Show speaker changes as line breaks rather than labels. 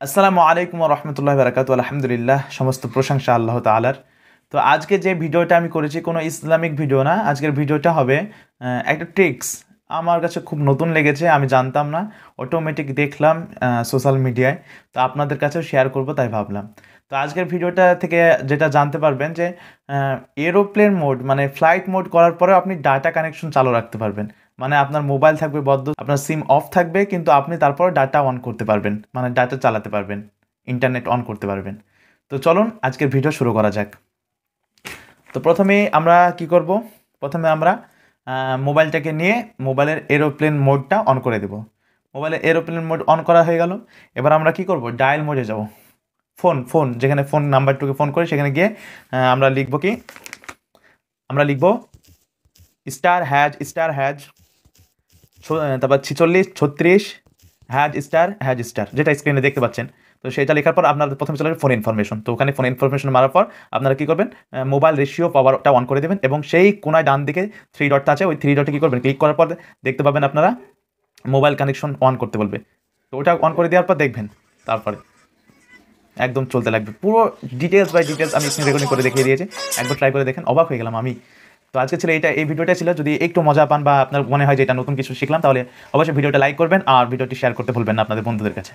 আসসালামু আলাইকুম ওয়া রাহমাতুল্লাহি ওয়া বারাকাতুহু। আলহামদুলিল্লাহ, সমস্ত প্রশংসা আল্লাহ তাআলার। তো আজকে যে ভিডিওটা আমি করেছি কোনো ইসলামিক ভিডিও না। আজকের ভিডিওটা হবে একটা ট্রিক্স। আমার কাছে খুব নতুন লেগেছে, আমি জানতাম না। অটোমেটিক দেখলাম সোশ্যাল মিডিয়ায়। তো আপনাদের কাছেও শেয়ার করব তাই ভাবলাম। তো আজকের ভিডিওটা থেকে যেটা জানতে পারবেন যে এরোপ্লেন মোড মানে ফ্লাইট মোড করার পরেও আপনি ডাটা কানেকশন চালু রাখতে পারবেন। মানে আপনার মোবাইল থাকবে বদ্ধ, আপনার সিম অফ থাকবে, কিন্তু আপনি তারপর ডাটা অন করতে পারবেন, মানে ডাটা চালাতে পারবেন, ইন্টারনেট অন করতে পারবেন। তো চলুন আজকের ভিডিও শুরু করা যাক। তো প্রথমে আমরা কি করব, প্রথমে আমরা মোবাইলটাকে নিয়ে মোবাইলের এরোপ্লেন মোডটা অন করে দেব। মোবাইলের এরোপ্লেন মোড অন করা হয়ে গেল। এবার আমরা কি করব, ডায়াল মোডে যাব। ফোন ফোন যেখানে ফোন নাম্বারটুকু ফোন করে সেখানে গিয়ে আমরা লিখব কি, আমরা লিখব স্টার হ্যাজ তারপর 46 36 হ্যাজ স্টার, যেটা স্ক্রিনে দেখতে পাচ্ছেন। তো সেটা লেখার পর আপনার প্রথমে চলে যাবে ফোন ইনফরমেশন। তো ওখানে ফোন ইনফরমেশন মারার পর আপনারা কী করবেন, মোবাইল রেশিও পাওয়ারটা অন করে দেবেন এবং সেই কোনায় ডান দিকে থ্রি ডটটা আছে, ওই থ্রি ডটে কী করবেন, ক্লিক করার পর দেখতে পাবেন আপনারা মোবাইল কানেকশন অন করতে বলবে। তো ওটা অন করে দেওয়ার পর দেখবেন তারপরে একদম চলতে লাগবে। পুরো ডিটেলস বাই ডিটেলস আমি স্ক্রিন রেকর্ডিং করে দেখিয়ে দিয়েছি, একবার ট্রাই করে দেখেন, অবাক হয়ে গেলাম আমি। তো আজকে ছিল এই ভিডিওটা ছিল। যদি একটু মজা পান বা আপনার মনে হয় যে এটা নতুন কিছু শিখলাম, তাহলে অবশ্যই ভিডিওটা লাইক করবেন আর ভিডিওটি শেয়ার করতে ভুলবেন না আপনাদের বন্ধুদের কাছে।